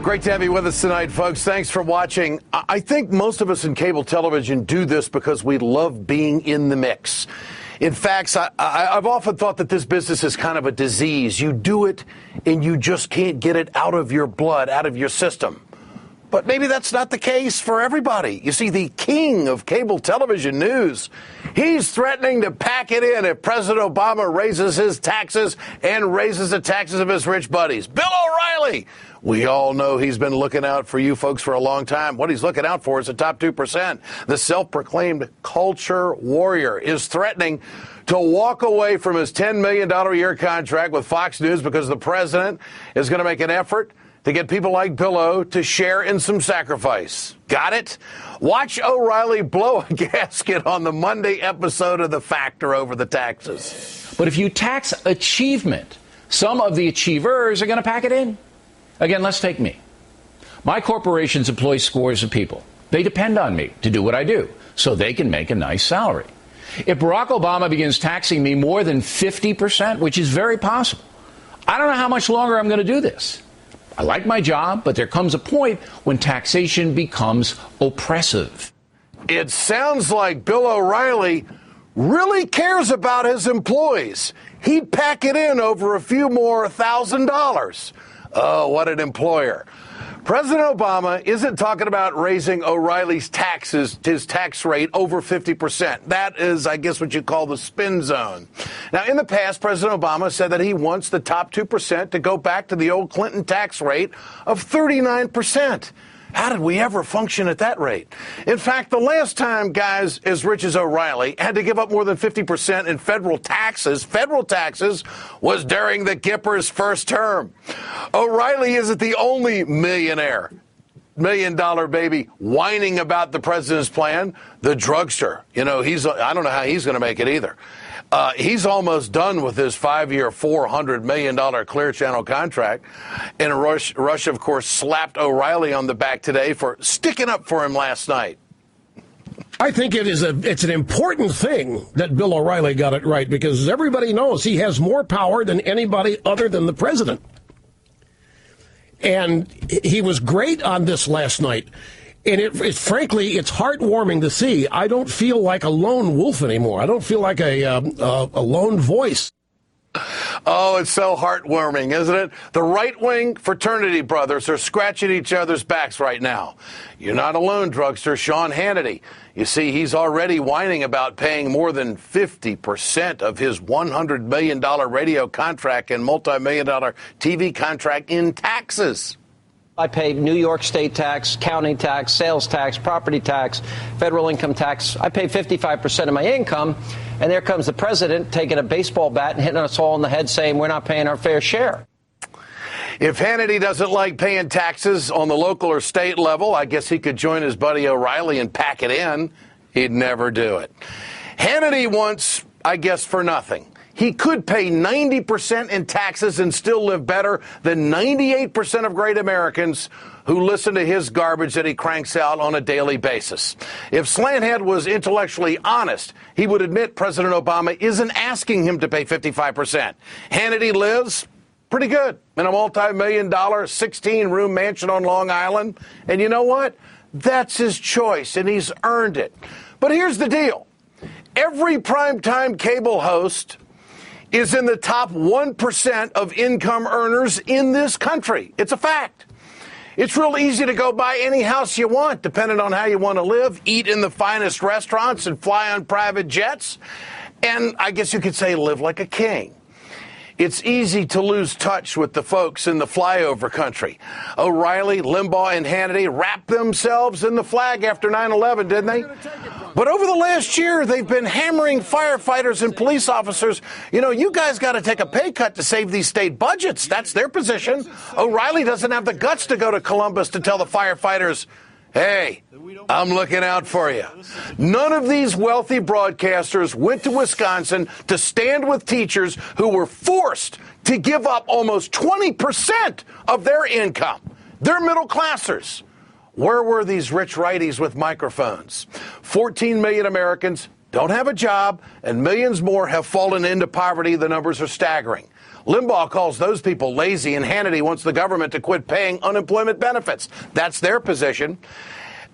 Great to have you with us tonight, folks. Thanks for watching. I think most of us in cable television do this because we love being in the mix. In fact, I've often thought that this business is kind of a disease. You do it and you just can't get it out of your blood, out of your system. But maybe that's not the case for everybody. You see, the king of cable television news, he's threatening to pack it in if President Obama raises his taxes and raises the taxes of his rich buddies. Bill O'Reilly. We all know he's been looking out for you folks for a long time. What he's looking out for is the top 2%. The self-proclaimed culture warrior is threatening to walk away from his $10 million a year contract with Fox News because the president is going to make an effort to get people like Bill O to share in some sacrifice. Got it? Watch O'Reilly blow a gasket on the Monday episode of The Factor over the taxes. But if you tax achievement, some of the achievers are going to pack it in. Again, let's take me. My corporations employ scores of people. They depend on me to do what I do, so they can make a nice salary. If Barack Obama begins taxing me more than 50%, which is very possible, I don't know how much longer I'm going to do this. I like my job, but there comes a point when taxation becomes oppressive. It sounds like Bill O'Reilly really cares about his employees. He'd pack it in over a few more $1,000. Oh, what an employer. President Obama isn't talking about raising O'Reilly's taxes, his tax rate, over 50%. That is, I guess, what you call the spin zone. Now, in the past, President Obama said that he wants the top 2% to go back to the old Clinton tax rate of 39%. How did we ever function at that rate? In fact, the last time guys as rich as O'Reilly had to give up more than 50% in federal taxes was during the Gipper's first term. O'Reilly isn't the only millionaire, million-dollar baby whining about the president's plan. The drugster, I don't know how he's going to make it either. He's almost done with his 5-year, $400 million Clear Channel contract. And Rush, of course, slapped O'Reilly on the back today for sticking up for him last night. I think it's an important thing that Bill O'Reilly got it right, because everybody knows he has more power than anybody other than the president. And he was great on this last night. And frankly, it's heartwarming to see. I don't feel like a lone wolf anymore. I don't feel like a lone voice. Oh, it's so heartwarming, isn't it? The right-wing fraternity brothers are scratching each other's backs right now. You're not alone, drugster. Sean Hannity. You see, he's already whining about paying more than 50% of his $100 million radio contract and multi-million-dollar TV contract in taxes. I pay New York state tax, county tax, sales tax, property tax, federal income tax. I pay 55% of my income, and there comes the president taking a baseball bat and hitting us all in the head saying we're not paying our fair share. If Hannity doesn't like paying taxes on the local or state level, I guess he could join his buddy O'Reilly and pack it in. He'd never do it. Hannity wants, I guess, for nothing. He could pay 90% in taxes and still live better than 98% of great Americans who listen to his garbage that he cranks out on a daily basis. If Slanthead was intellectually honest, he would admit President Obama isn't asking him to pay 55%. Hannity lives pretty good in a multi-million-dollar, 16-room mansion on Long Island. And you know what? That's his choice, and he's earned it. But here's the deal. Every primetime cable host is in the top 1% of income earners in this country. It's a fact. It's real easy to go buy any house you want, depending on how you want to live, eat in the finest restaurants, and fly on private jets. And I guess you could say live like a king. It's easy to lose touch with the folks in the flyover country. O'Reilly, Limbaugh, and Hannity wrapped themselves in the flag after 9/11, didn't they? But over the last year, they've been hammering firefighters and police officers. You guys got to take a pay cut to save these state budgets. That's their position. O'Reilly doesn't have the guts to go to Columbus to tell the firefighters, hey, I'm looking out for you. None of these wealthy broadcasters went to Wisconsin to stand with teachers who were forced to give up almost 20% of their income. They're middle classers. Where were these rich righties with microphones? 14 million Americans don't have a job, and millions more have fallen into poverty. The numbers are staggering. Limbaugh calls those people lazy, and Hannity wants the government to quit paying unemployment benefits. That's their position.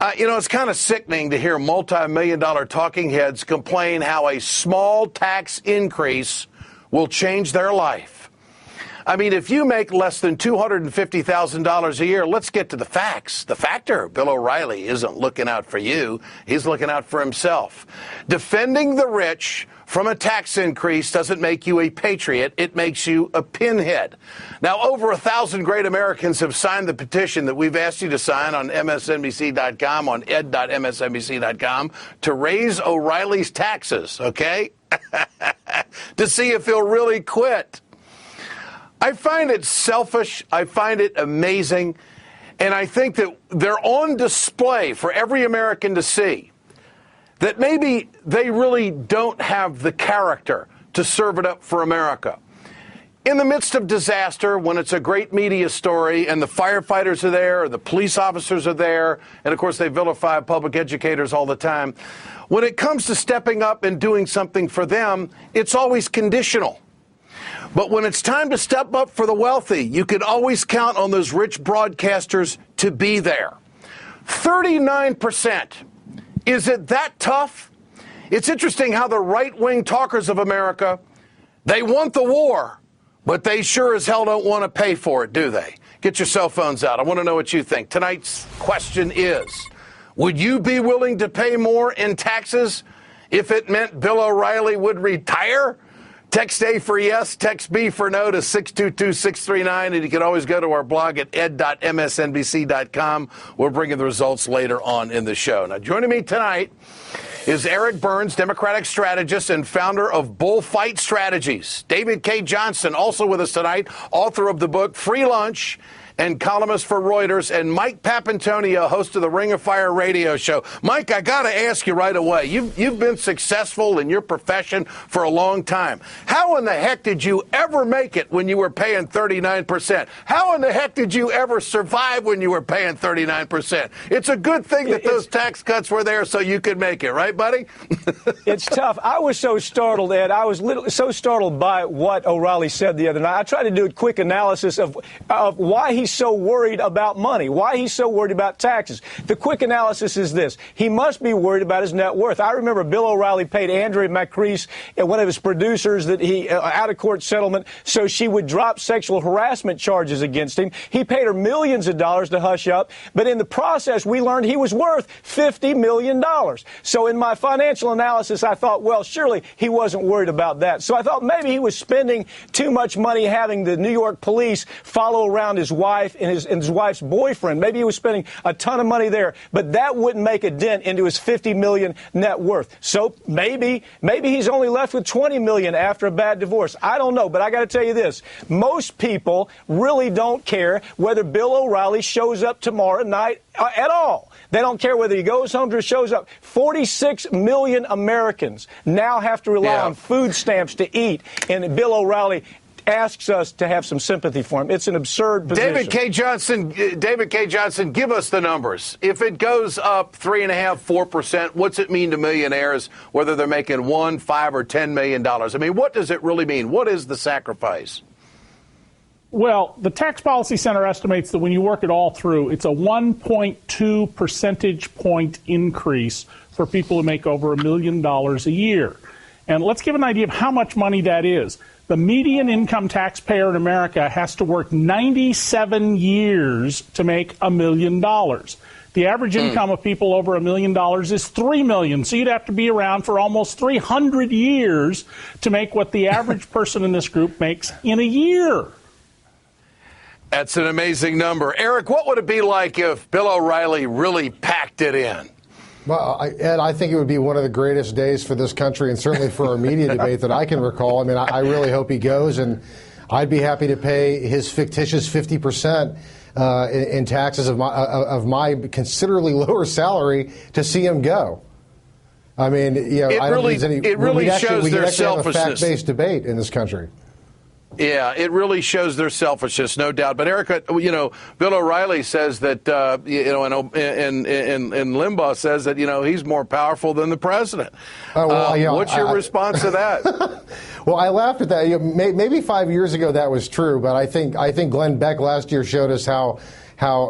It's kind of sickening to hear multi-million-dollar talking heads complain how a small tax increase will change their life. I mean, if you make less than $250,000 a year, let's get to the facts. The factor, Bill O'Reilly isn't looking out for you. He's looking out for himself. Defending the rich from a tax increase doesn't make you a patriot. It makes you a pinhead. Now, over 1,000 great Americans have signed the petition that we've asked you to sign on MSNBC.com, on ed.msnbc.com, to raise O'Reilly's taxes, okay? To see if he'll really quit. I find it selfish. I find it amazing. And I think that they're on display for every American to see that maybe they really don't have the character to serve it up for America. In the midst of disaster, when it's a great media story and the firefighters are there, or the police officers are there, and of course they vilify public educators all the time, when it comes to stepping up and doing something for them, it's always conditional. But when it's time to step up for the wealthy, you can always count on those rich broadcasters to be there. 39%. Is it that tough? It's interesting how the right-wing talkers of America, they want the war, but they sure as hell don't want to pay for it, do they? Get your cell phones out. I want to know what you think. Tonight's question is, would you be willing to pay more in taxes if it meant Bill O'Reilly would retire? Text A for yes, text B for no to 622-639, and you can always go to our blog at ed.msnbc.com. We're bringing the results later on in the show. Now, joining me tonight is Eric Burns, Democratic strategist and founder of Bullfight Strategies. David Cay Johnston, also with us tonight, author of the book Free Lunch, and columnist for Reuters, and Mike Papantonio, host of the Ring of Fire radio show. Mike, I got to ask you right away. You've been successful in your profession for a long time. How in the heck did you ever make it when you were paying 39%? How in the heck did you ever survive when you were paying 39%? It's a good thing that those tax cuts were there so you could make it, right, buddy? It's tough. I was so startled, Ed. I was so startled by what O'Reilly said the other night. I tried to do a quick analysis of why he's so worried about money, why he's so worried about taxes. The quick analysis is this. He must be worried about his net worth. I remember Bill O'Reilly paid Andrea McCrease, one of his producers, that he out-of-court settlement so she would drop sexual harassment charges against him. He paid her millions of dollars to hush up, but in the process, we learned he was worth $50 million. So in my financial analysis, I thought, well, surely he wasn't worried about that. So I thought maybe he was spending too much money having the New York police follow around his wife and his wife's boyfriend. Maybe he was spending a ton of money there, but that wouldn't make a dent into his $50 million net worth. So maybe he's only left with $20 million after a bad divorce. I don't know, but I got to tell you this. Most people really don't care whether Bill O'Reilly shows up tomorrow night at all. They don't care whether he goes home or shows up. 46 million Americans now have to rely on food stamps to eat, and Bill O'Reilly asks us to have some sympathy for him. It's an absurd position. David Cay Johnston, give us the numbers. If it goes up 3.5%, 4%, what's it mean to millionaires, whether they're making $1, $5, or $10 million? I mean, what does it really mean? What is the sacrifice? Well, the Tax Policy Center estimates that when you work it all through, it's a 1.2 percentage point increase for people who make over $1 million a year. And let's give an idea of how much money that is. The median income taxpayer in America has to work 97 years to make $1 million. The average income of people over $1 million is $3 million. So you'd have to be around for almost 300 years to make what the average person in this group makes in a year. That's an amazing number. Eric, what would it be like if Bill O'Reilly really packed it in? Well, Ed, I think it would be one of the greatest days for this country and certainly for our media debate that I can recall. I mean, I really hope he goes, and I'd be happy to pay his fictitious 50% in taxes of my considerably lower salary to see him go. I mean, you know, it really shows their selfishness. Have a fact-based debate in this country. Yeah, it really shows their selfishness, no doubt. But Erica, Bill O'Reilly says that, and Limbaugh says that, he's more powerful than the president. What's your response to that? Well, I laughed at that. Maybe 5 years ago that was true, but I think Glenn Beck last year showed us how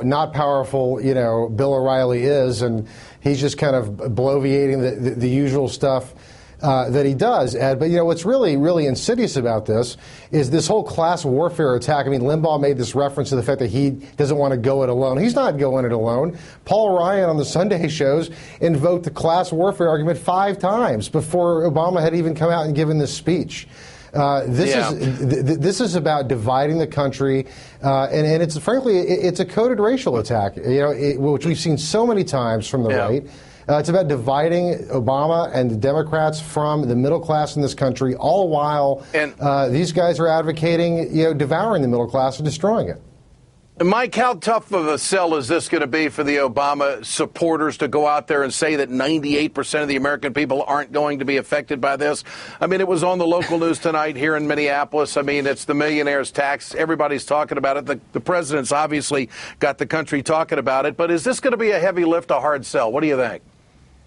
not powerful, Bill O'Reilly is, and he's just kind of bloviating the usual stuff that he does, Ed. But, what's really, really insidious about this is this whole class warfare attack. I mean, Limbaugh made this reference to the fact that he doesn't want to go it alone. He's not going it alone. Paul Ryan on the Sunday shows invoked the class warfare argument 5 times before Obama had even come out and given this speech. This is about dividing the country, and it's frankly it's a coded racial attack, which we've seen so many times from the right. It's about dividing Obama and the Democrats from the middle class in this country, all while these guys are advocating, devouring the middle class and destroying it. Mike, how tough of a sell is this going to be for the Obama supporters to go out there and say that 98% of the American people aren't going to be affected by this? I mean, it was on the local news tonight here in Minneapolis. I mean, it's the millionaire's tax. Everybody's talking about it. The president's obviously got the country talking about it. But is this going to be a heavy lift, a hard sell? What do you think?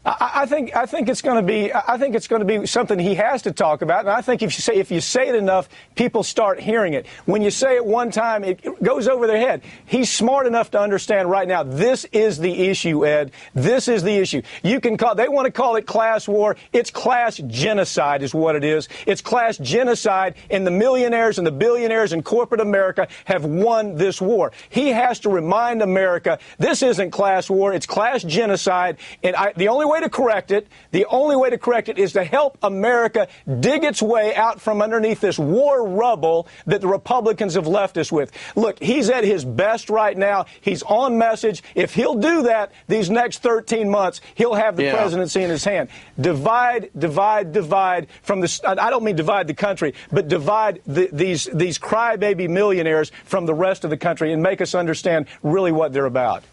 I think it's going to be. I think it's going to be something he has to talk about. And I think if you say it enough, people start hearing it. When you say it one time, it goes over their head. He's smart enough to understand right now. This is the issue, Ed. This is the issue. You can call. They want to call it class war. It's class genocide, is what it is. It's class genocide, and the millionaires and the billionaires in corporate America have won this war. He has to remind America this isn't class war. It's class genocide, and the only way to correct it is to help America dig its way out from underneath this war rubble that the Republicans have left us with. Look, he's at his best right now. He's on message. If he'll do that these next 13 months, he'll have the presidency in his hand. Divide from the, I don't mean divide the country, but divide these crybaby millionaires from the rest of the country and make us understand really what they're about.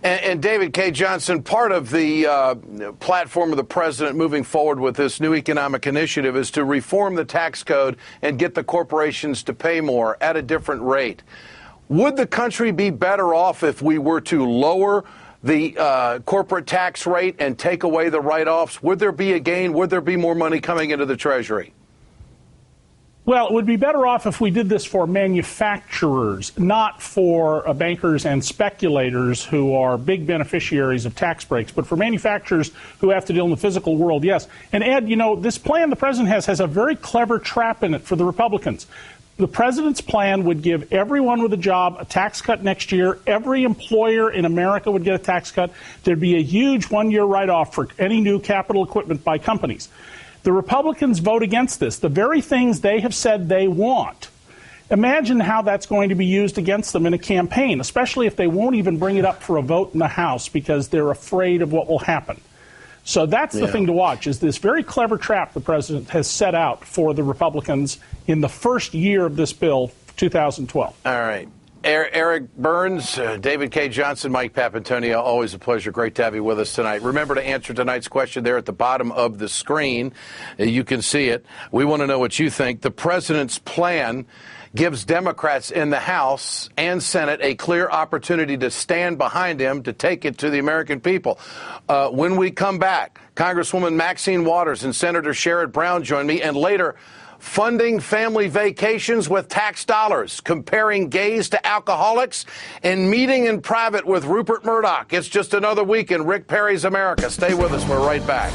And David K. Johnson, part of the platform of the president moving forward with this new economic initiative is to reform the tax code and get the corporations to pay more at a different rate. Would the country be better off if we were to lower the corporate tax rate and take away the write-offs? Would there be a gain? Would there be more money coming into the Treasury? Well, it would be better off if we did this for manufacturers, not for bankers and speculators who are big beneficiaries of tax breaks, but for manufacturers who have to deal in the physical world, yes. And Ed, this plan the president has a very clever trap in it for the Republicans. The president's plan would give everyone with a job a tax cut next year. Every employer in America would get a tax cut. There'd be a huge one-year write-off for any new capital equipment by companies. The Republicans vote against this, the very things they have said they want. Imagine how that's going to be used against them in a campaign, especially if they won't even bring it up for a vote in the House because they're afraid of what will happen. So that's the thing to watch, is this very clever trap the president has set out for the Republicans in the first year of this bill, 2012. All right. Eric Burns, David K. Johnson, Mike Papantonio, always a pleasure. Great to have you with us tonight. Remember to answer tonight's question there at the bottom of the screen. You can see it. We want to know what you think. The president's plan gives Democrats in the House and Senate a clear opportunity to stand behind him to take it to the American people. When we come back, Congresswoman Maxine Waters and Senator Sherrod Brown join me, and later, funding family vacations with tax dollars, comparing gays to alcoholics, and meeting in private with Rupert Murdoch. It's just another week in Rick Perry's America. Stay with us. We're right back.